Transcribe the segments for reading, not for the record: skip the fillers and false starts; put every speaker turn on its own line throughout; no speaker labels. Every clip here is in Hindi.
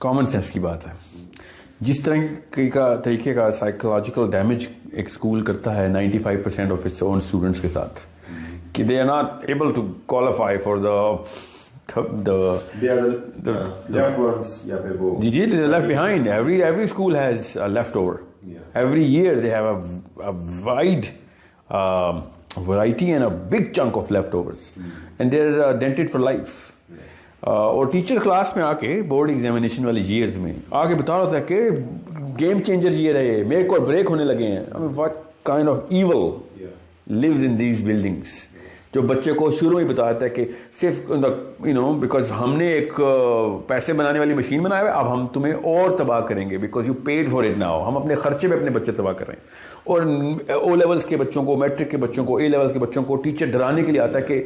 कॉमन सेंस की बात है। जिस तरीके का साइकोलॉजिकल डैमेज एक स्कूल करता है 95% ऑफ इट्स ओन स्टूडेंट्स के साथ, कि they are not able to qualify for
left ones,
they're left behind. Every school has a leftover. Every year they have a wide variety and a big chunk of leftovers, and they're dented for life. और टीचर क्लास में आके बोर्ड एग्जामिनेशन वाले ईयर्स में आके बता रहा था कि गेम चेंजर ईयर है, मेक और ब्रेक होने लगे हैं। What kind of evil lives in these buildings, जो बच्चे को शुरू में बताता है कि सिर्फ बिकॉज हमने एक पैसे बनाने वाली मशीन बनाया है, अब हम तुम्हें और तबाह करेंगे because you paid for it now. हम अपने खर्चे पे अपने बच्चे तबाह कर रहे हैं। और ओ लेवल्स के बच्चों को, मैट्रिक के बच्चों को, ए लेवल्स के बच्चों को टीचर डराने के लिए आता है कि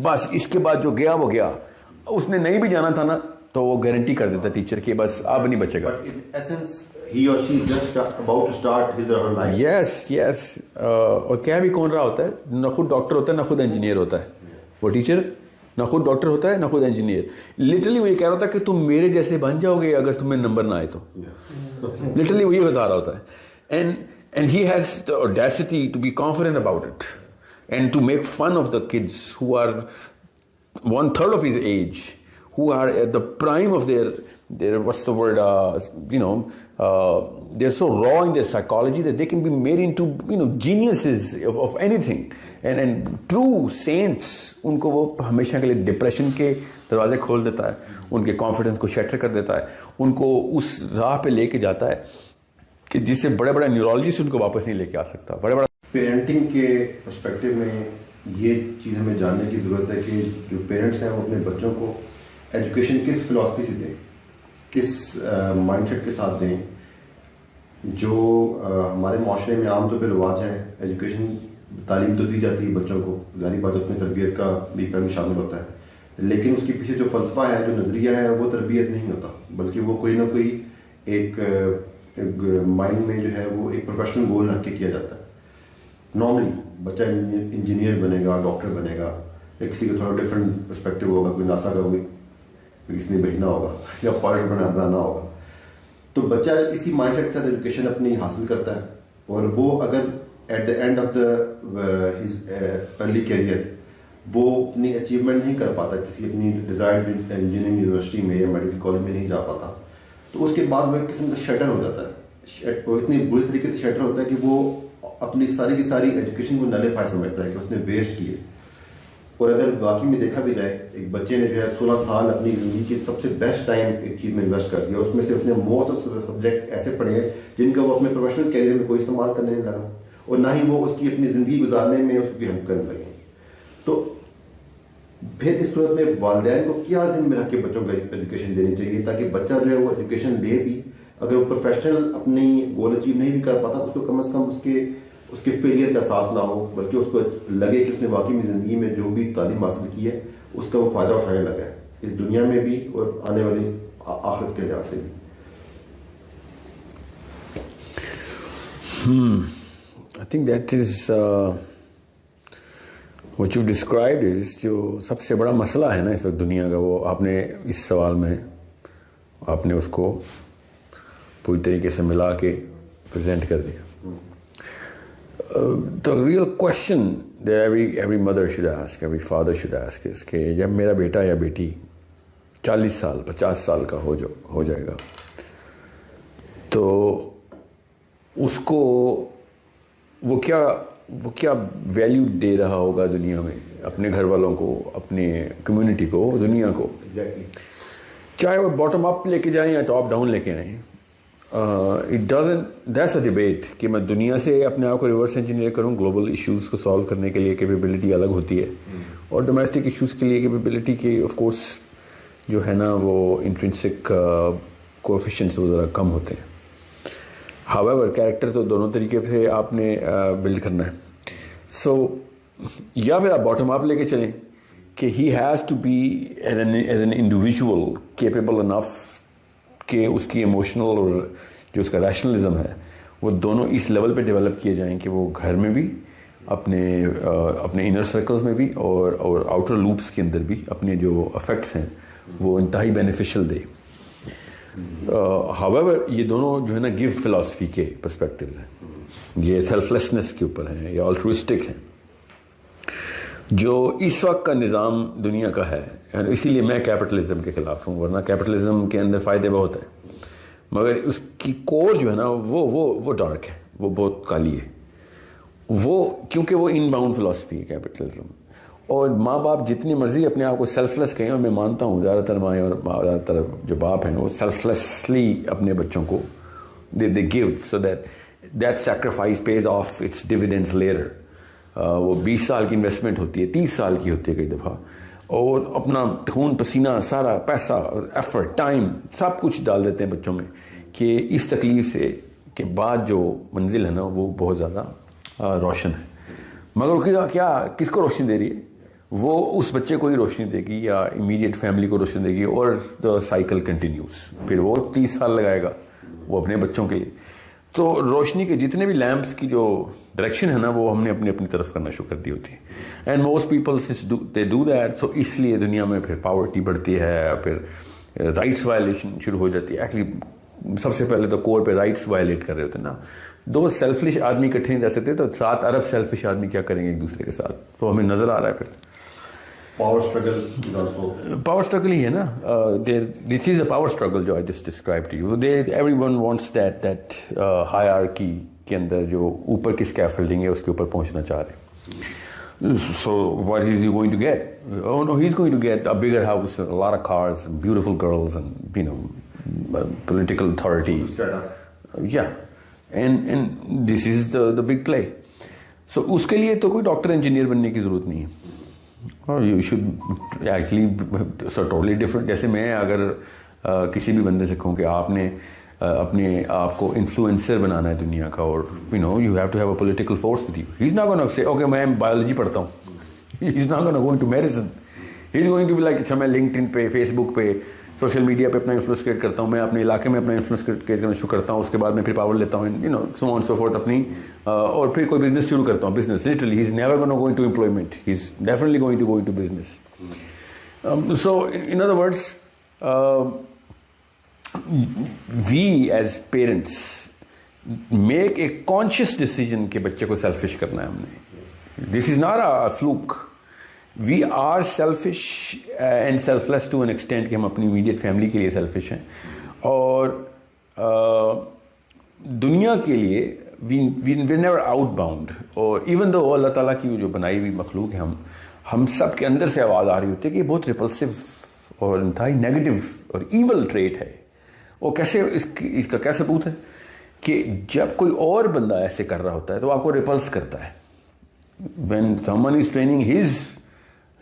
बस इसके बाद जो गया वो गया। उसने नहीं भी जाना था ना, तो वो गारंटी कर देता टीचर कि बस अब नहीं बचेगा।
He or she just about to start his or her life.
Yes. और क्या भी कौन रहा होता है, ना खुद डॉक्टर होता है ना खुद इंजीनियर होता है वो टीचर, ना खुद डॉक्टर होता है ना खुद इंजीनियर। लिटरली वो ये कह रहा होता है कि तुम मेरे जैसे बन जाओगे अगर तुम्हें नंबर ना आए तो। लिटरली वो ये बता रहा होता है। And he has the audacity to be confident about it and to make fun of the kids who are 1/3 of his age, who are at the prime of their what's the word, they're so raw in their psychology that they can be made into geniuses of anything, and true saints। उनको वो हमेशा के लिए डिप्रेशन के दरवाजे खोल देता है, उनके कॉन्फिडेंस को शैटर कर देता है, उनको उस राह पे लेके जाता है कि जिससे बड़े बड़े न्यूरोलॉजिस्ट उनको वापस नहीं लेके आ सकता। बड़े बड़ा
पेरेंटिंग के पर्सपेक्टिव में ये चीज़ हमें जानने की ज़रूरत है कि जो पेरेंट्स हैं वो अपने बच्चों को एजुकेशन किस फिलॉसफी से दें, किस माइंडसेट के साथ दें। जो हमारे माशरे में आमतौर पर रिवाज है, एजुकेशन तालीम तो दी जाती है बच्चों को, ज़ाहिर बात उसमें तरबियत का भी पहलू शामिल होता है, लेकिन उसके पीछे जो फ़लसफ़ा है, जो नज़रिया है, वो तरबियत नहीं होता, बल्कि वो कोई ना कोई एक माइंड में जो है वो एक प्रोफेशनल गोल रख के किया जाता है। नॉर्मली बच्चा इंजीनियर बनेगा, डॉक्टर बनेगा, या किसी का थोड़ा डिफरेंट पर्सपेक्टिव होगा, कोई नासा का कोई किसी ने भेजना होगा या पायलट बनाना होगा। तो बच्चा इसी माइंडसेट के साथ एजुकेशन अपनी हासिल करता है, और वो अगर at the end of the his early career वो अपनी अचीवमेंट नहीं कर पाता, किसी अपनी डिजायर्ड इंजीनियरिंग यूनिवर्सिटी में या मेडिकल कॉलेज में नहीं जा पाता, तो उसके बाद वो एक किस्म का शटर हो जाता है। वो इतनी बुरी तरीके से शटर होता है कि वो अपनी सारी की सारी एजुकेशन को नलिफाई समझता है कि उसने वेस्ट किए। और अगर वाकई में देखा भी जाए, एक बच्चे ने जो है 16 साल अपनी जिंदगी के सबसे बेस्ट टाइम एक चीज़ में इन्वेस्ट कर दिया, उसमें से उसने मोस्ट ऑफ सब्जेक्ट ऐसे पढ़े हैं जिनका वो अपने प्रोफेशनल कैरियर में कोई इस्तेमाल करने नहीं लगा, और ना ही वो उसकी अपनी ज़िंदगी गुजारने में उसकी हेल्प करने लगे। तो फिर इस सूरत में वालिदैन को क्या ज़िम्मे में रख के बच्चों को एजुकेशन देनी चाहिए, ताकि बच्चा जो है वो एजुकेशन ले भी, अगर वो प्रोफेशनल अपनी गोल अचीव नहीं भी कर पाता, उसको कम से कम उसके फेलियर का एहसास ना हो, बल्कि उसको लगे कि उसने वाकई में ज़िंदगी में जो भी तालीम हासिल की है उसका वो फ़ायदा उठाने लगा है, इस दुनिया में भी और आने वाली आखिरत के लिहाज से भी।
I think that is what you described is जो सबसे बड़ा मसला है ना इस वक्त दुनिया का, वो आपने इस सवाल में आपने उसको पूरी तरीके से मिला के प्रेजेंट कर दिया। The real question that every mother should ask, every father should ask is कि जब मेरा बेटा या बेटी 40 साल 50 साल का हो जाएगा, तो उसको वो क्या वैल्यू दे रहा होगा दुनिया में, अपने घर वालों को, अपने कम्युनिटी को, दुनिया को। चाहे वो बॉटम अप लेके जाएं या टॉप डाउन लेके आए, दैट्स अ डिबेट कि मैं दुनिया से अपने आप को रिवर्स इंजीनियर करूं, ग्लोबल इश्यूज को सॉल्व करने के लिए कैपेबिलिटी अलग होती है, और डोमेस्टिक इश्यूज के लिए कैपेबिलिटी के ऑफ कोर्स जो है ना वो इंट्रिंसिक कोएफिशिएंट्स वो ज़रा कम होते हैं। हाउएवर कैरेक्टर तो दोनों तरीके से आपने बिल्ड करना है। सो या फिर आप बॉटम अप लेके चलें कि he has to be as an individual capable enough कि उसकी इमोशनल और जो उसका रैशनलिज्म है वो दोनों इस लेवल पे डेवलप किए जाएं कि वो घर में भी, अपने इनर सर्कल्स में भी, और आउटर लूप्स के अंदर भी अपने जो अफेक्ट्स हैं वो इंतहाई बेनिफिशियल दे। हाउएवर ये दोनों जो है ना गिव फिलॉसफी के पर्सपेक्टिव हैं, ये सेल्फलेसनेस के ऊपर हैं, ये ऑल्ट्रुइस्टिक हैं, जो इस वक्त का निज़ाम दुनिया का है। इसीलिए मैं कैपिटलिज्म के खिलाफ हूँ, वरना कैपिटलिज्म के अंदर फ़ायदे बहुत हैं, मगर उसकी कोर जो है ना वो डार्क है, वो बहुत काली है, वो क्योंकि वो इनबाउंड फिलॉसफी है कैपिटलिज्म। और माँ बाप जितनी मर्जी अपने आप को सेल्फलेस कहें, और मैं मानता हूँ ज़्यादातर माएँ और ज़्यादातर जो बाप हैं वो सेल्फलेसली अपने बच्चों को दे give so that sacrifice pays off its dividends later. वो 20 साल की इन्वेस्टमेंट होती है, 30 साल की होती है कई दफ़ा, और अपना खून पसीना सारा पैसा और एफर्ट टाइम सब कुछ डाल देते हैं बच्चों में, कि इस तकलीफ से के बाद जो मंजिल है ना वो बहुत ज़्यादा रोशन है। मगर क्या किसको रोशनी दे रही है? वो उस बच्चे को ही रोशनी देगी या इमीडिएट फैमिली को रोशनी देगी, और द साइकिल कंटिन्यूज। फिर वो 30 साल लगाएगा वो अपने बच्चों के लिए। तो रोशनी के जितने भी लैंप्स की जो डायरेक्शन है ना वो हमने अपनी अपनी तरफ करना शुरू कर दी होती है। And most people they do that, so इसलिए दुनिया में फिर पॉवर्टी बढ़ती है, फिर राइट्स वायलेशन शुरू हो जाती है। एक्चुअली सबसे पहले तो कोर पे राइट्स वायलेट कर रहे होते हैं ना। 2 सेल्फिश आदमी इकट्ठे नहीं रह सकते, तो 7 अरब सेल्फिश आदमी क्या करेंगे एक दूसरे के साथ? तो हमें नजर आ रहा है फिर
पावर स्ट्रगल
ही है ना। This is a power struggle जो I just describe to you. Everyone wants that hierarchy के अंदर जो ऊपर की स्कैफोल्डिंग है उसके ऊपर पहुंचना चाह रहे हैं। So what is he going to get? Oh no, he is going to get a bigger house, a lot of cars, beautiful girls and you know political authority. Yeah, and this is the big play. So उसके लिए तो कोई डॉक्टर इंजीनियर बनने की जरूरत नहीं है, और you should actually so totally different. जैसे मैं अगर किसी भी बंदे से कहूँ कि आपने अपने आप को इन्फ्लुएंसर बनाना है दुनिया का, और you know you have to have a political force with you, he is not gonna say okay मैं बायोलॉजी पढ़ता हूँ, he is not gonna go into medicine, he is going to be like अच्छा मैं लिंक्डइन पे, फेसबुक पे, सोशल मीडिया पे अपना इन्फ्लुएंस क्रिएट करता हूँ, मैं अपने इलाके में अपना इन्फ्लुएंस क्रिएट करना शुरू करता हूँ, उसके बाद मैं फिर पावर लेता हूँ, you know so on so forth अपनी, और फिर कोई बिजनेस शुरू करता हूँ। Business literally he is never gonna go into employment, he is definitely going to go into business. So in other words we as parents make a conscious decision कि बच्चे को सेल्फिश करना है हमने। This is not a fluke. We are selfish and selfless to an extent कि हम अपनी इमीडिएट फैमिली के लिए सेल्फिश हैं, और दुनिया के लिए वी नेवर आउटबाउंड। और इवन दो अल्लाह ताला की जो बनाई हुई मखलूक है, हम सब के अंदर से आवाज़ आ रही होती है कि ये बहुत रिपल्सिव और इंतहाई नेगेटिव और ईवल ट्रेट है। और कैसे इसका क्या सबूत है कि जब कोई और बंदा ऐसे कर रहा होता है तो आपको रिपल्स करता है। When someone is training his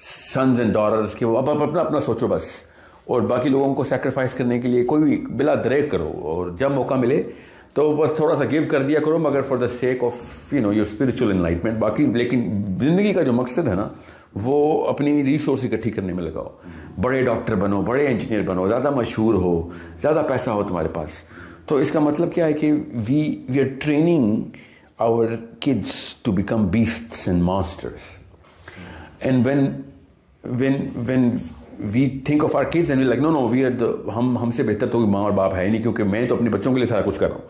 sons and daughters कि वो अब अपना सोचो बस, और बाकी लोगों को सेक्रीफाइस करने के लिए कोई भी बिला दरेक करो, और जब मौका मिले तो बस थोड़ा सा गिव कर दिया करो, मगर for the sake of you know your spiritual enlightenment. बाकी लेकिन जिंदगी का जो मकसद है ना वो अपनी रिसोर्स इकट्ठी करने में लगाओ। बड़े डॉक्टर बनो, बड़े इंजीनियर बनो, ज़्यादा मशहूर हो, ज़्यादा पैसा हो तुम्हारे पास। तो इसका मतलब क्या है कि we are training our kids to become beasts and masters. And when we think of our kids and we're like no we are the हमसे बेहतर तो कोई माँ और बाप है ही नहीं, क्योंकि मैं तो अपने बच्चों के लिए सारा कुछ कर रहा हूँ।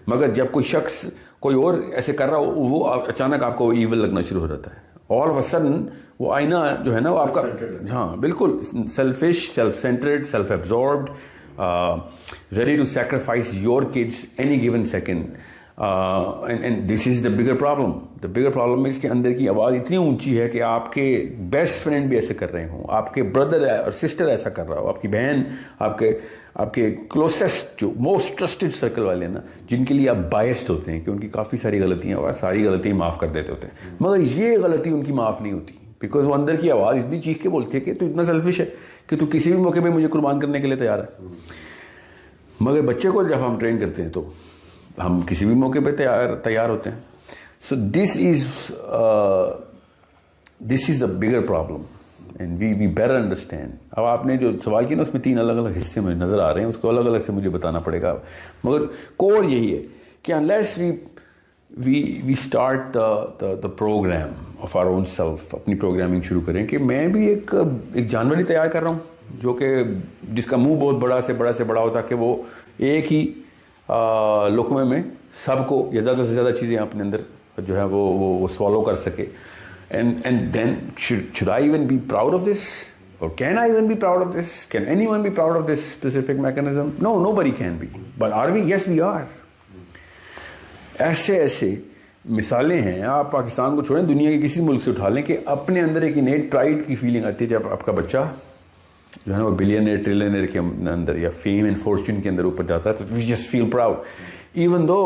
मगर जब कोई शख्स कोई और ऐसे कर रहा हो, वो अचानक आपको ईवल लगना शुरू हो जाता है। ऑल ऑफ अ सडन वो आईना जो है ना वो आपका, हाँ बिल्कुल selfish, self centred, self absorbed, ready to sacrifice your kids any given second. And this is the bigger problem. The bigger problem is कि अंदर की आवाज़ इतनी ऊंची है कि आपके बेस्ट फ्रेंड भी ऐसे कर रहे हों, आपके ब्रदर और सिस्टर ऐसा कर रहा हो, आपकी बहन, आपके क्लोसेस्ट जो मोस्ट ट्रस्टेड सर्कल वाले हैं ना, जिनके लिए आप बायस्ड होते हैं कि उनकी काफ़ी सारी गलतियाँ और सारी गलतियाँ माफ़ कर देते होते हैं, मगर ये गलती उनकी माफ़ नहीं होती, बिकॉज वो अंदर की आवाज़ इतनी चीख के बोलती है कि तू इतना सेल्फिश है कि तू किसी भी मौके पे मुझे कुर्बान करने के लिए तैयार है। मगर बच्चे को जब हम ट्रेन करते हैं तो हम किसी भी मौके पे तैयार होते हैं। So this is the bigger problem and we better understand. अब आपने जो सवाल किया ना उसमें 3 अलग अलग हिस्से मुझे नज़र आ रहे हैं, उसको अलग अलग से मुझे बताना पड़ेगा, मगर कोर यही है कि unless we start the program of our own self, अपनी प्रोग्रामिंग शुरू करें कि मैं भी एक जानवर ही तैयार कर रहा हूँ, जो कि जिसका मुंह बहुत बड़ा से बड़ा होता कि वो एक ही लुकमे में सबको या ज़्यादा से ज़्यादा चीज़ें अपने अंदर जो है वो स्वॉलो कर सके. And then should I even be proud of this, और can I even be proud of this? Can anyone be proud of this specific mechanism? No, nobody can be. But are we? Yes we are. ऐसे मिसालें हैं. आप पाकिस्तान को छोड़ें, दुनिया के किसी मुल्क से उठा लें कि अपने अंदर एक इनेट प्राइड की फीलिंग आती है जब आपका बच्चा जो है ना वो बिलियनर ट्रिलियनर के अंदर या फेम एंड फॉर्च्यून के अंदर ऊपर जाता है, तो we just feel proud. Even though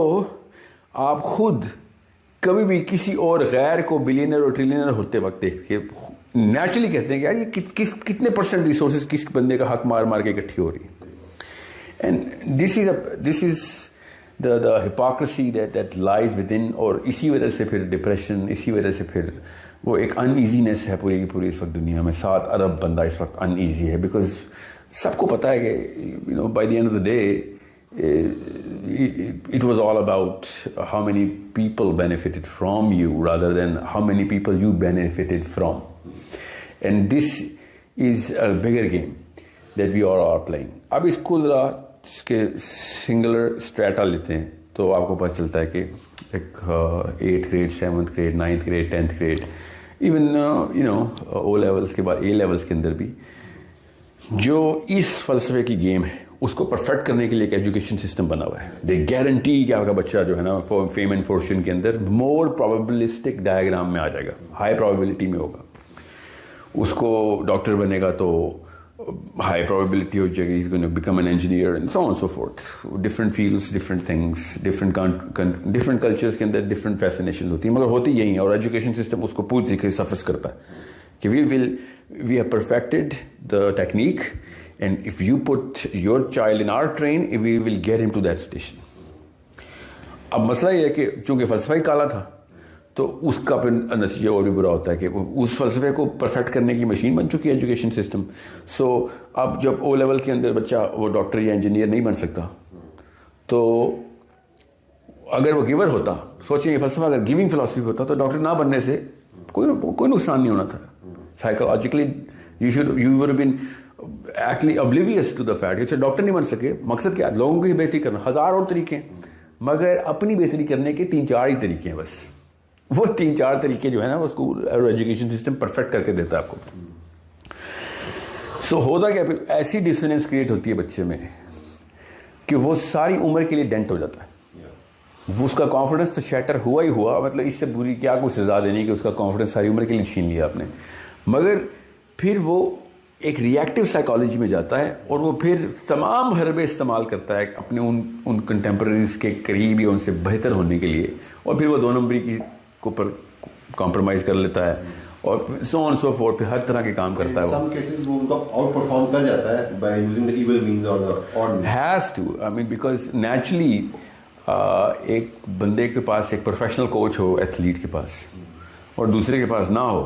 आप खुद कभी भी किसी और गैर को बिलियनर और ट्रिलियनर होते वक्त देख के नेचुरली कहते हैं कि यार ये कितने परसेंट रिसोर्सेज किस बंदे का हक मार मार के इकट्ठी हो रही है. And this is the hypocrisy that lies within. और इसी वजह से फिर डिप्रेशन, इसी वजह से फिर वो एक अनईजीनेस है पूरी की पूरी इस वक्त दुनिया में. 7 अरब बंदा इस वक्त अनईजी है बिकॉज सबको पता है कि by the end of the day it was all about how many people benefited from you rather than how many people you benefited from. And this is a bigger game that we all are playing. अब इसको ज़रा इसके सिंगुलर स्ट्रेटा लेते हैं तो आपको पता चलता है कि एक 8th grade, 7th grade, 9th grade, 10th grade, even O levels के बाद ए लेवल्स के अंदर भी जो इस फलसफे की गेम है उसको परफेक्ट करने के लिए एक एजुकेशन सिस्टम बना हुआ है. दे गारंटी कि आपका बच्चा जो है ना फेम एंड फॉर्च्यून के अंदर मोर प्रोबेबिलिस्टिक डायग्राम में आ जाएगा, हाई प्रोबेबिलिटी में होगा. उसको डॉक्टर बनेगा तो high probability हो जाएगी, he's going to become an engineer and so on and so forth. Different fields, different things, different cultures के अंदर different fascinations होती हैं, मगर होती यही है. और एजुकेशन सिस्टम उसको पूरी तरीके से सफस करता है कि we have perfected the technique and if you put your child in our train we will get him to that station. अब मसला ये है कि चूंकि फलसफा ही काला था तो उसका फिर नतीजा और भी बुरा होता है कि उस फलसफे को परफेक्ट करने की मशीन बन चुकी है एजुकेशन सिस्टम. सो अब जब ओ लेवल के अंदर बच्चा वो डॉक्टर या इंजीनियर नहीं बन सकता तो अगर वो गिवर होता, सोचिए ये फलसफा अगर गिविंग फिलॉसफी होता तो डॉक्टर ना बनने से कोई नुकसान नहीं होना था. Psychologically you would been actually oblivious to the fact कि डॉक्टर नहीं बन सके. मकसद क्या? लोगों की बेहतरी करना. 1000 और तरीके हैं मगर अपनी बेहतरी करने के 3-4 ही तरीके हैं बस. वो 3-4 तरीके जो है ना वो स्कूल और एजुकेशन सिस्टम परफेक्ट करके देता है आपको. सो होता क्या फिर ऐसी डिसोनेंस क्रिएट होती है बच्चे में कि वो सारी उम्र के लिए डेंट हो जाता है. वो उसका कॉन्फिडेंस तो शैटर हुआ ही हुआ, मतलब इससे बुरी क्या कोई सजा देनी कि उसका कॉन्फिडेंस सारी उम्र के लिए छीन लिया आपने. मगर फिर वो एक रिएक्टिव साइकोलॉजी में जाता है और वो फिर तमाम हरबे इस्तेमाल करता है अपने उन कंटेम्प्रेरीज के करीब या उनसे बेहतर होने के लिए, और फिर वो 2 नंबरी की ऊपर कॉम्प्रोमाइज कर लेता है और सो ऑन सो फोर्थ, हर तरह के काम करता है.
Some cases वो उनको आउट परफॉर्म कर जाता है by using the evil means or the odd means.
Has to, I mean because naturally एक बंदे के पास एक प्रोफेशनल कोच हो एथलीट के पास और दूसरे के पास ना हो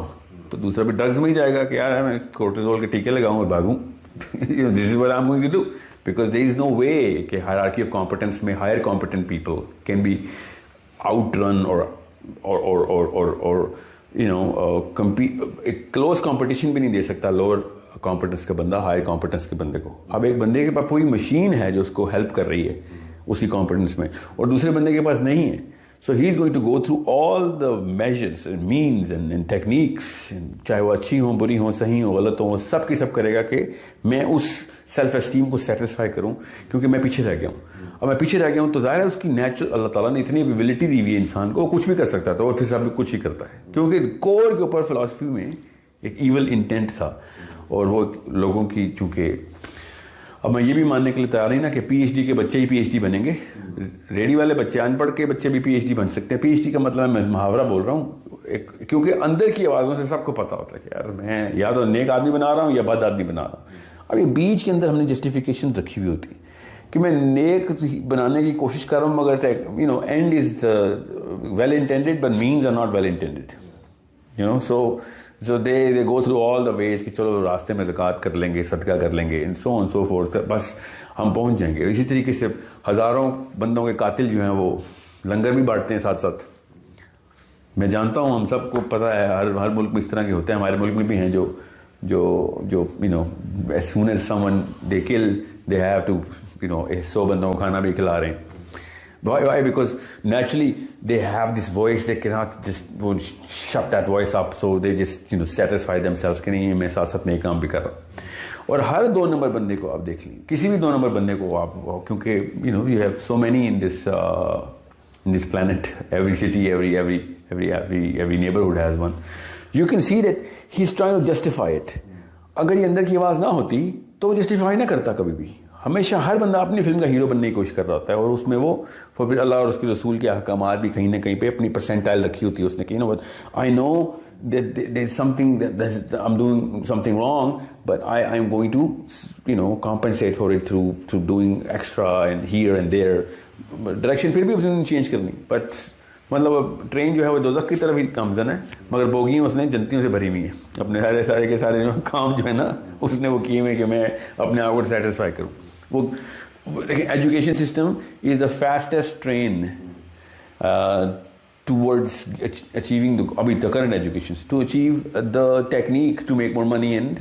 तो दूसरा भी ड्रग्स में ही जाएगा कि यार मैं कोर्टिसोल के टीके लगाऊं और भागूं. This is what I am going to do because there is no way कि हायरार्की ऑफ कॉम्पिटेंस में higher competent people can be outrun और एक क्लोज कंपटीशन भी नहीं दे सकता लोअर कॉम्पिटेंस का बंदा हायर कॉम्पिटेंस के बंदे को. अब एक बंदे के पास पूरी मशीन है जो उसको हेल्प कर रही है उसी कॉम्पिटेंस में और दूसरे बंदे के पास नहीं है. So he is going to go through all the measures and means and techniques, चाहे वो अच्छी हो, बुरी हो, सही हो, गलत हो, सब की सब करेगा कि मैं उस सेल्फ एस्टीम को सेटिस्फाई करूं क्योंकि मैं पीछे रह गया हूं. अब मैं पीछे रह गया हूं तो जाहिर है उसकी नेचुरल अल्लाह ताला ने इतनी एबिलिटी दी हुई है इंसान को, वो कुछ भी कर सकता है तो वो फिर सब कुछ ही करता है क्योंकि कोर के ऊपर फिलॉसफी में एक ईवल इंटेंट था. और वो लोगों की चूंकि अब मैं ये भी मानने के लिए तैयार नहीं ना कि पीएचडी के बच्चे ही पीएचडी बनेंगे. रेडी वाले बच्चे, अनपढ़ के बच्चे भी पीएचडी बन सकते हैं. पीएचडी का मतलब मैं मुहावरा बोल रहा हूँ क्योंकि अंदर की आवाज़ों से सबको पता होता है कि यार मैं या तो नेक आदमी बना रहा हूँ या बद आदमी बना रहा हूँ. अब ये बीच के अंदर हमने जस्टिफिकेशन रखी हुई होती है कि मैं नेक बनाने की कोशिश कर रहा हूँ मगर end is well intended but means are not well intended. So they go through all the ways कि चलो रास्ते में ज़कात कर लेंगे, सदका कर लेंगे and so on so fourth, बस हम पहुंच जाएंगे. इसी तरीके से हज़ारों बंदों के कातिल जो हैं वो लंगर भी बांटते हैं साथ साथ. मैं जानता हूँ, हम सबको पता है, हर मुल्क में इस तरह के होते हैं. हमारे मुल्क में भी हैं जो जो as soon as someone they kill, they have to 100 बंदों को खाना भी खिला रहे हैं. Why? Because naturally they have this voice, they cannot just shut that voice up, so they just satisfy themselves कि नहीं मैं साथ साथ में काम भी कर रहा हूँ. और हर 2 नंबर बंदे को आप देख लें, किसी भी 2 नंबर बंदे को आप, क्योंकि you have so many in this planet, every city, every neighborhood has one. You can see that he's trying to justify it. अगर ये अंदर की आवाज़ ना होती तो वो जस्टिफाई ना करता कभी भी. हमेशा हर बंदा अपनी फिल्म का हीरो बनने की कोशिश कर रहा होता है, और उसमें वो फिर अल्लाह और उसके रसूल के अहकामात भी कहीं ना कहीं पे अपनी परसेंटाइल रखी होती है उसने कि I know that there's something that I'm doing something wrong, but I'm going to compensate for it through doing extra and here and there. Direction फिर भी उसने चेंज करनी, बट मतलब ट्रेन जो है वो दोज़ख की तरफ ही कामज़न है, मगर बोगियाँ उसने जनतियों से भरी हुई हैं. अपने सारे के सारे काम जो है ना उसने वो किए हुए कि मैं अपने आप को सेटिस्फाई करूँ. वो देखिए, education system is the fastest train towards achieving the current education, to achieve the technique to make more money and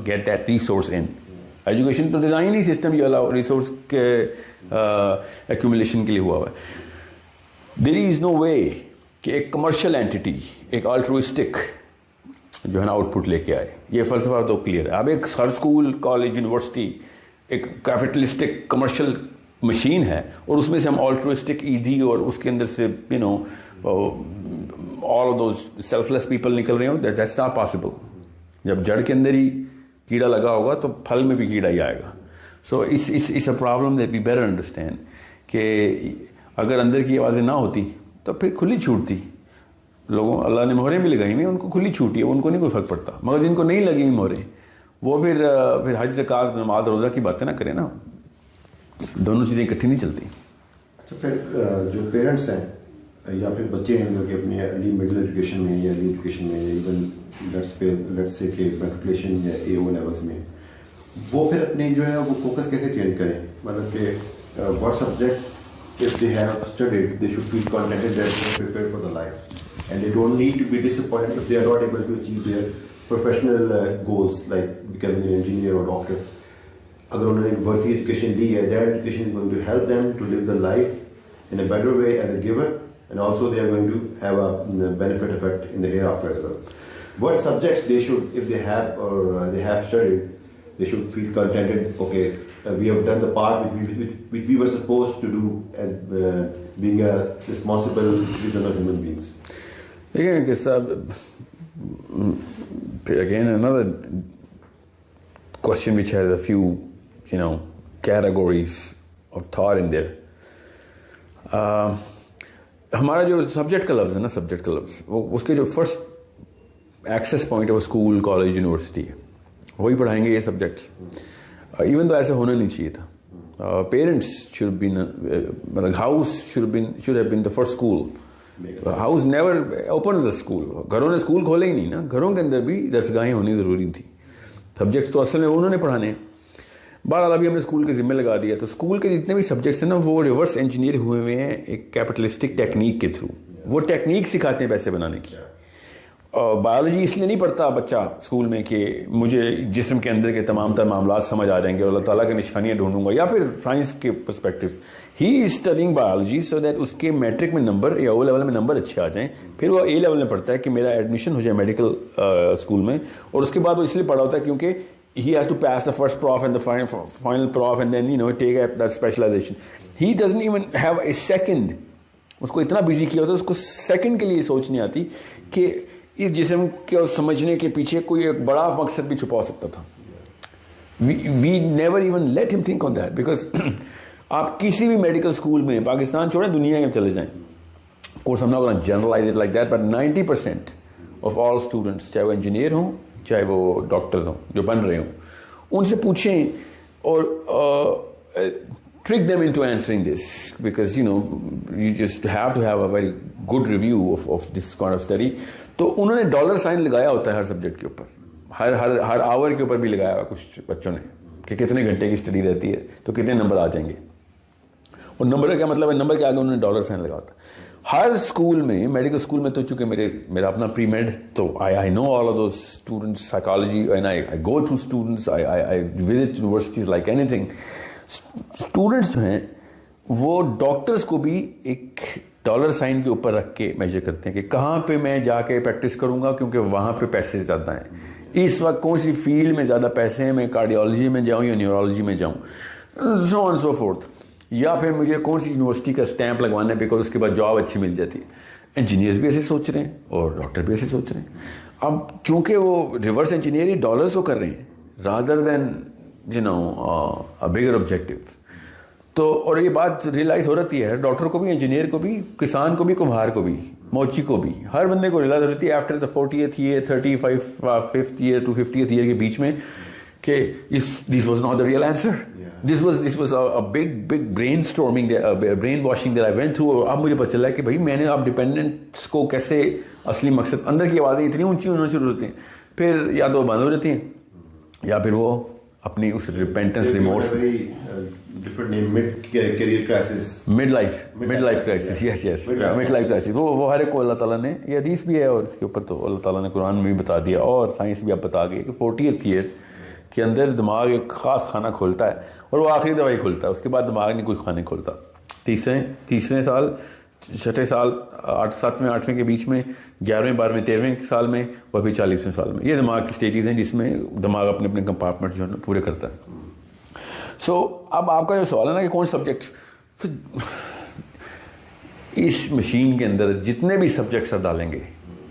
get that resource in. Education तो डिज़ाइन ही सिस्टम ये अलाउ रिसोर्स के accumulation के लिए हुआ है. There is no way कि एक कमर्शियल एंटिटी, एक अल्ट्रुइस्टिक जो है ना आउटपुट लेके आए. ये फलसफा तो क्लियर है. अब एक हर स्कूल, कॉलेज, यूनिवर्सिटी एक कैपिटलिस्टिक कमर्शियल मशीन है, और उसमें से हम ऑल्ट्रुइस्टिक ईडी और उसके अंदर से all of those selfless people निकल रहे हो. That's not possible. जब जड़ के अंदर ही कीड़ा लगा होगा तो फल में भी कीड़ा ही आएगा. So it's a problem that we better understand कि अगर अंदर की आवाज़ें ना होती तो फिर खुली छूटती. लोगों अल्लाह ने मोहरें भी लगाई हुई, उनको खुली छूटी है, उनको नहीं कोई फर्क पड़ता. मगर जिनको नहीं लगी हुई मोहरें वो फिर हज, ज़कात, नमाज, रोज़ा की बातें ना करें ना. दोनों चीज़ें इकट्ठी नहीं चलती.
अच्छा, फिर जो पेरेंट्स हैं या फिर बच्चे हैं जो कि अपनी अर्ली मिडिल एजुकेशन में या अर्ली एजुकेशन में या इवन लेट्स से कि मैट्रिकुलेशन या AO लेवल्स में, वो फिर अपनी जो है वो फोकस कैसे चेंज करें. मतलब कि what subject if they have studied, they should feel contented that they are prepared for the life, and they don't need to be disappointed if they are not able to achieve their professional goals like becoming an engineer or doctor. अगर उन्होंने एक worthy education ली है, that education is going to help them to live the life in a better way as a giver, and also they are going to have a benefit effect in the hereafter as well. What subjects they should, if they have or they have studied, they should feel contented. Okay, we have done the part which we were supposed to do as being a responsible citizen of human beings.
Again, another question which has a few categories of thought in there. हमारा जो सब्जेक्ट का लफ्ज़ है ना, सब्जेक्ट का लफ्ज़, वो उसके जो फर्स्ट एक्सेस पॉइंट है वो स्कूल, कॉलेज, यूनिवर्सिटी है. वही पढ़ाएंगे ये सब्जेक्ट्स. इवन तो ऐसे होना नहीं चाहिए था. पेरेंट्स शुड बीन, मतलब house should have been the first school. House never open the school. घरों ने स्कूल खोले ही नहीं ना. घरों के अंदर भी दरसगाहें होनी ज़रूरी थी. सब्जेक्ट्स तो असल में उन्होंने पढ़ाने. बहरहाल अभी हमने स्कूल के जिम्मे लगा दिया, तो स्कूल के जितने भी सब्जेक्ट्स हैं ना वो रिवर्स इंजीनियर हुए हुए हैं एक कैपिटलिस्टिक टेक्निक के थ्रू. वो टेक्निक सिखाते हैं पैसे बनाने की. बायोलॉजी इसलिए नहीं पढ़ता बच्चा स्कूल में कि मुझे जिस्म के अंदर के तमाम तर मामलात समझ आ जाएंगे और अल्लाह ताला की निशानियाँ ढूंढूंगा, या फिर साइंस के perspective. He is studying biology so that उसके मैट्रिक में नंबर या O लेवल में नंबर अच्छे आ जाएं. फिर वो A लेवल में पढ़ता है कि मेरा एडमिशन हो जाए मेडिकल स्कूल में, और उसके बाद वो इसलिए पढ़ा होता है क्योंकि he has to pass the first prof and the final prof and then take that specialization. He doesn't even have a second. उसको इतना बिजी किया होता है, उसको सेकंड के लिए सोच नहीं आती कि इस जिस्म को समझने के पीछे कोई एक बड़ा मकसद भी छुपा सकता था. We never even let him think on that because आप किसी भी मेडिकल स्कूल में, पाकिस्तान छोड़ें दुनिया में चले जाएं, of course I'm not going to generalize it like that, but 90% of all students, चाहे वो इंजीनियर हों चाहे वो डॉक्टर्स हों जो बन रहे हों, उनसे पूछें और trick them into answering this because you just have to have a very good review of this kind of study. तो उन्होंने डॉलर साइन लगाया होता है हर सब्जेक्ट के ऊपर, हर आवर के ऊपर भी लगाया हुआ कुछ बच्चों ने कि कितने घंटे की स्टडी रहती है तो कितने नंबर आ जाएंगे. और नंबर का क्या मतलब है, नंबर के आगे उन्होंने डॉलर साइन लगा होता है. हर स्कूल में, मेडिकल स्कूल में तो चूंकि मेरा अपना प्री मेड, तो I know all of those students, psychology, and I go through students, I visit universities like anything. Students जो हैं वो डॉक्टर्स को भी एक डॉलर साइन के ऊपर रख के मेजर करते हैं कि कहाँ पे मैं जाके प्रैक्टिस करूंगा, क्योंकि वहां पे पैसे ज़्यादा हैं. इस वक्त कौन सी फील्ड में ज़्यादा पैसे हैं, मैं कार्डियोलॉजी में जाऊँ या न्यूरोलॉजी में जाऊँ, सो ऑन सो फोर्थ. या फिर मुझे कौन सी यूनिवर्सिटी का स्टैंप लगवाना है बिकॉज उसके बाद जॉब अच्छी मिल जाती है. इंजीनियर्स भी ऐसे सोच रहे हैं और डॉक्टर भी ऐसे सोच रहे हैं. अब चूंकि वो रिवर्स इंजीनियरिंग डॉलर्स को कर रहे हैं रादर देन अ बिगर ऑब्जेक्टिव. तो और ये बात रियलाइज हो रही है डॉक्टर को भी, इंजीनियर को भी, किसान को भी, कुम्हार को भी, मोची को भी, हर बंदे को रियलाइज हो रही है after the 40th year, 35th year to 50th year के बीच में कि this was not the real answer. This was a big brainstorming, brain washing that I went through. अब मुझे पता चला है कि भाई मैंने अब डिपेंडेंट्स को कैसे, असली मकसद, अंदर की आवाज़ें इतनी ऊंची होना शुरू होती हैं, फिर या तो बंद हो जाती हैं या फिर वो अपनी उस repentance, remorse,
different name, mid crisis,
mid life crisis, yes mid life crisis. वो हर एक को अल्लाह ताला ने, ये हदीस भी है और इसके ऊपर तो अल्लाह ताला ने कुरान में भी बता दिया और साइंस भी अब बता गई कि 40th ईयर के अंदर दिमाग एक खास खाना खोलता है और वो आखिरी दवाई खोलता है, उसके बाद दिमाग नहीं कोई खाने खोलता. तीसरे साल, छठे साल, 7वें 8वें के बीच में, 11वें 12वें 13वें साल में और फिर 40वें साल में, ये दिमाग की स्टेजेस हैं जिसमें दिमाग अपने अपने कंपार्टमेंट जो है पूरे करता है. सो अब आपका जो सवाल है ना कि कौन सब्जेक्ट्स, इस मशीन के अंदर जितने भी सब्जेक्ट्स डालेंगे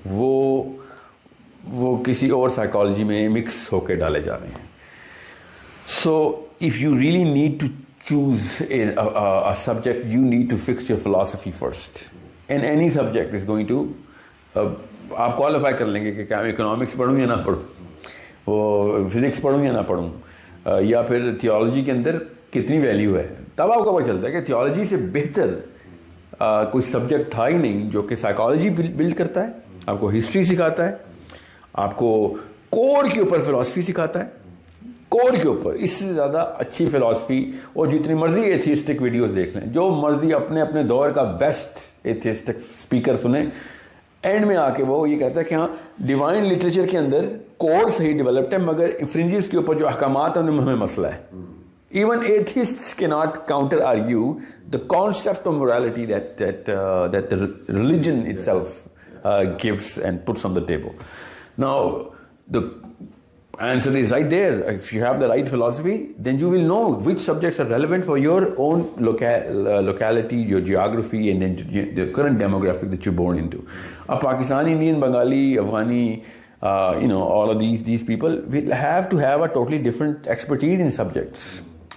वो किसी और साइकोलॉजी में मिक्स होकर डाले जा रहे हैं. So if you really need to choose a subject, you need to fix your philosophy first. And any subject is going to आप क्वालिफाई कर लेंगे कि क्या मैं इकोनॉमिक्स पढ़ूँ या ना पढ़ूँ, वो फिजिक्स पढ़ूँ या ना पढ़ूँ, या फिर थियोलॉजी के अंदर कितनी वैल्यू है. तब आपको पता चलता है कि थियोलॉजी से बेहतर कोई सब्जेक्ट था ही नहीं जो कि साइकोलॉजी बिल्ड करता है, आपको हिस्ट्री सिखाता है, आपको कोर के ऊपर फिलॉसफी सिखाता है, कोर के ऊपर. इससे ज़्यादा अच्छी फिलॉसफी, और जितनी मर्जी एथियस्टिक वीडियोस देख लें, जो मर्जी अपने अपने दौर का बेस्ट एथियस्टिक स्पीकर सुने, एंड में आके वो ये कहता है कि हाँ डिवाइन लिटरेचर के अंदर कोर सही डेवलप्ड है, मगर फ्रिंजेस के ऊपर जो अहकामात है उनमें हमें मसला है. Even atheists can not counter argue the concept of morality that the religion itself gives and puts on the table. Now the answer is right there. If you have the right philosophy, then you will know which subjects are relevant for your own locality, your geography, and then the current demographic that you're born into. A Pakistani, Indian, Bengali, Afghani, all of these people will have to have a totally different expertise in subjects.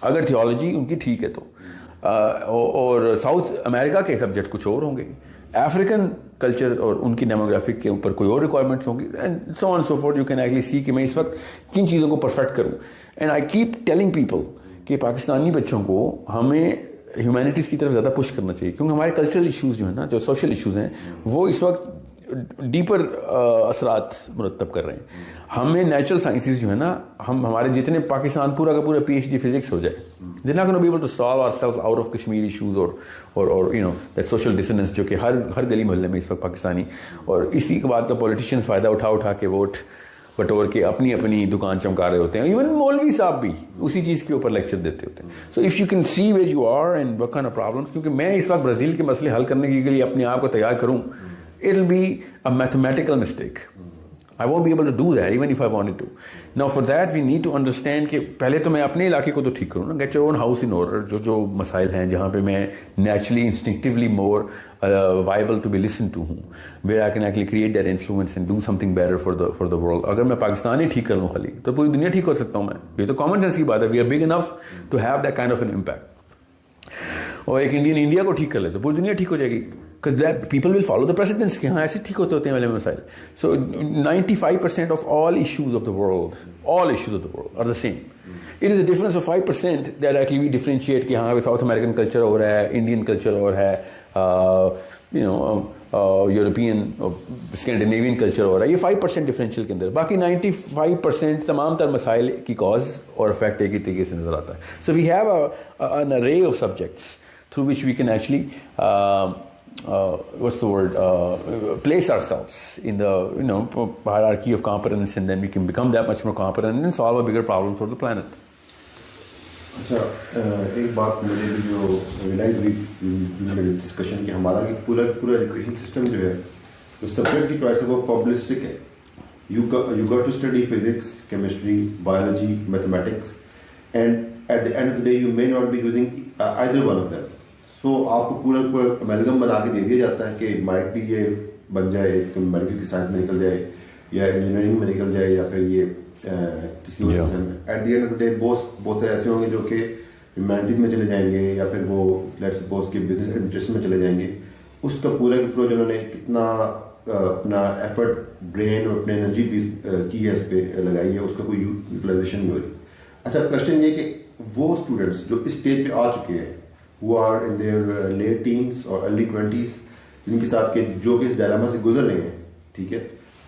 अगर theology उनकी ठीक है तो, और साउथ अमेरिका के सब्जेक्ट कुछ और होंगे, अफ्रीकन कल्चर और उनकी डेमोग्राफिक के ऊपर कोई और रिक्वायरमेंट्स होंगी, and so on so fourth. You can actually see कि मैं इस वक्त किन चीज़ों को परफेक्ट करूं. And I keep telling people कि पाकिस्तानी बच्चों को हमें ह्यूमैनिटीज़ की तरफ ज़्यादा पुश करना चाहिए, क्योंकि हमारे कल्चरल इश्यूज़ जो है ना, जो सोशल इश्यूज़ हैं, वो इस वक्त डीपर असरात मुरतब कर रहे हैं. हमें नेचुरल साइंसेज जो है ना, हमारे जितने पाकिस्तान पूरा का पूरा PhD फिजिक्स हो जाए, they're not going to be able to solve ourselves out of Kashmir issues or that social dissonance जो कि हर गली मोहल्ले में इस वक्त पाकिस्तानी, और इसी के बाद का पॉलिटिशियंस फ़ायदा उठा के वोट बटोर के अपनी अपनी दुकान चमका रहे होते हैं. इवन मौलवी साहब भी उसी चीज़ के ऊपर लेक्चर देते होते हैं. So if you can see where you are and what kind of problems, क्योंकि मैं इस वक्त ब्राज़ील के मसले हल करने के लिए अपने आप को तैयार करूँ, it'll be a mathematical mistake. I won't be able to do that even if I wanted to. Now for that we need to understand कि पहले तो मैं अपने इलाके को तो ठीक करूँ ना, get your own house in order. जो मसाइल हैं जहाँ पे मैं naturally instinctively more viable to be listened to हूँ, where I can actually create that influence and do something better for the world. अगर मैं पाकिस्तान ही ठीक कर लूँ खाली, तो पूरी दुनिया ठीक हो सकता हूँ मैं. ये तो common sense की बात है. We are big enough to have that kind of an impact. और एक इंडिया को ठीक कर ले तो पूरी दुनिया ठीक हो जाएगी, because that people will follow the precedents कि हाँ ऐसे ठीक होते हैं वाले मसाइल. So 95% of all issues of the world are the same. It is a difference of 5% that actually we differentiate कि हाँ साउथ अमेरिकन कल्चर हो रहा है, इंडियन कल्चर हो रहा है, यूरोपियन स्कैंडिनेवियन कल्चर हो रहा है. ये 5% डिफरेंशियल के अंदर, बाकी 95% तमाम तर मसाइल की कॉज और इफेक्ट एक ही तरीके से नजर आता है. So we have an array of subjects through which we can actually what's the word, place ourselves in the hierarchy of competence, and then we can become that much more competent and solve a bigger problem for the planet.
अच्छा, एक बात मुझे भी जो रियलाइज हुई डिस्कशन कि हमारा पूरा एजुकेशन सिस्टम जो है, तो सब्जेक्ट की चॉइस है वो पब्लिस्टिक है. You got to study physics, chemistry, biology, mathematics, and at the end of the day you may not be using either one of them. So आपको पूरा अमेलगम बना के दे दिया जाता है कि माइट भी ये बन जाए, मेडिकल की साइंस में निकल जाए या इंजीनियरिंग में निकल जाए या फिर ये किसी और चीज़ में. At the end of the day बहुत सारे ऐसे होंगे जो कि ह्यूमैनिटीज में चले जाएंगे या फिर वो लेट्स सपोज के बिजनेस एडमिनिस्ट्रेशन में चले जाएंगे. उसका पूरा जिन्होंने कितना अपना एफर्ट, ब्रेन और अपनी एनर्जी भी की है, इस पर लगाई है, उसका कोई यूटिलाइजेशन नहीं हो रही. अच्छा, क्वेश्चन ये कि वो स्टूडेंट्स जो इस स्टेज पे आ चुके हैं, who are in their late teens or early 20s, जिनके साथ के जो कि इस डायलेमा से गुजर रहे हैं, ठीक है,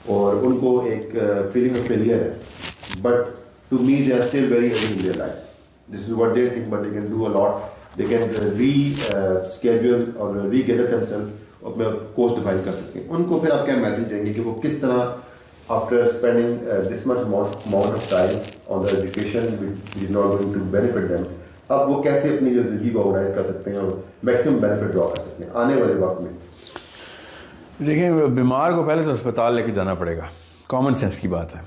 और उनको एक फीलिंग ऑफ फेलियर है, but to me they are still very early in their life. This is what they think, but they can do a lot. They can reschedule और री-गैदर देमसेल्फ, अपना कोर्स डिफाइन कर सकते हैं. उनको फिर आप क्या मैसेज देंगे कि वो किस तरह after spending this much amount of time on the education which is not going to benefit them, अब वो कैसे अपनी जो जिंदगी को ऑर्गेनाइज कर सकते हैं और मैक्सिमम बेनिफिट ड्रॉ कर सकते हैं आने वाले वक्त में?
देखिए, बीमार को पहले तो अस्पताल लेके जाना पड़ेगा. कॉमन सेंस की बात है.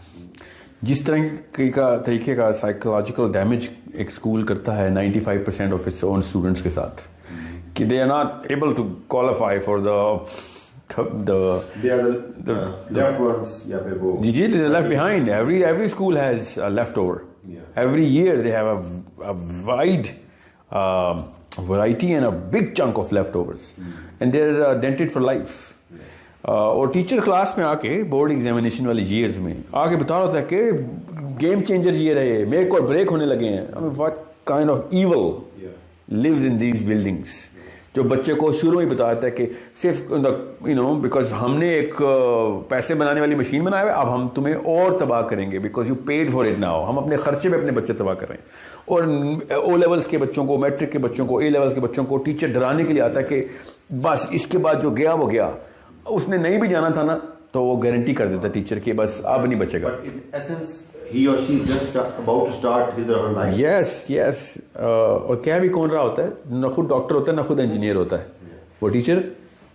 जिस तरीके का साइकोलॉजिकल डैमेज एक स्कूल करता है 95% ऑफ इट्स ओन स्टूडेंट्स के साथ, कि they are not able to qualify for
left ones या फिर वो
left behind. Every school has a leftover. Every year they have a wide variety and a big chunk of leftovers, and they're dented for life. और टीचर क्लास में आके बोर्ड एग्जामिनेशन वाले ईयर्स में आके बता रहा था कि गेम चेंजर ये रहे, मेक और ब्रेक होने लगे हैं. I mean, what kind of evil lives in these buildings? जो बच्चे को शुरू में बताता है कि सिर्फ बिकॉज हमने एक पैसे बनाने वाली मशीन बनाया है, अब हम तुम्हें और तबाह करेंगे because you paid for it now. हम अपने खर्चे पे अपने बच्चे तबाह कर रहे हैं. और ओ लेवल्स के बच्चों को, मैट्रिक के बच्चों को, ए लेवल्स के बच्चों को टीचर डराने के लिए आता है कि बस इसके बाद जो गया वो गया. उसने नहीं भी जाना था ना, तो वो गारंटी कर देता टीचर कि बस अब नहीं बचेगा.
He or she just about to start his or her life.
Yes. और क्या भी कौन रहा होता है, न खुद डॉक्टर होता है ना खुद इंजीनियर होता है. वो टीचर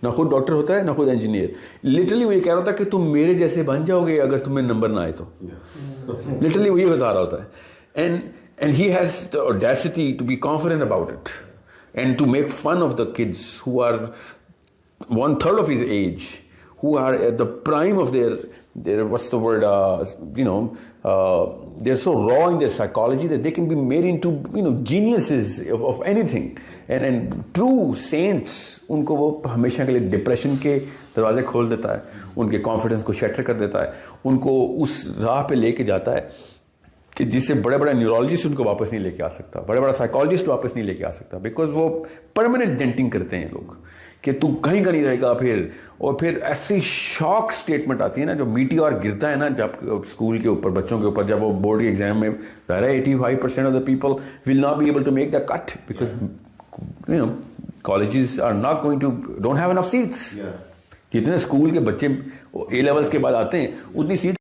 ना खुद डॉक्टर होता है ना खुद इंजीनियर. लिटरली वो ये कह रहा होता है कि तुम मेरे जैसे बन जाओगे अगर तुम्हें नंबर ना आए तो. लिटरली वो ये बता रहा होता है. And he has the audacity to be confident about it and to make fun of the kids who are 1/3 of his age, who are at the prime of their what's the word, they're so raw in their psychology that they can be made into geniuses of anything, and true saints. उनको वो हमेशा के लिए डिप्रेशन के दरवाजे खोल देता है, उनके कॉन्फिडेंस को शटर कर देता है, उनको उस राह पे लेके जाता है कि जिससे बड़े बड़े न्यूरोलॉजिस्ट उनको वापस नहीं लेके आ सकता, बड़े बड़ा साइकोलॉजिस्ट वापस नहीं लेके आ सकता, बिकॉज वो परमानेंट डेंटिंग करते हैं लोग कि तू कहीं का नहीं रहेगा. फिर ऐसी शॉक स्टेटमेंट आती है ना, जो मीटियोर गिरता है ना जब स्कूल के ऊपर, बच्चों के ऊपर, जब वो बोर्ड के एग्जाम में 85% of the people will not be able to make the cut because colleges are not going to don't have enough seats. जितने स्कूल के बच्चे ए लेवल्स के बाद आते हैं उतनी सीट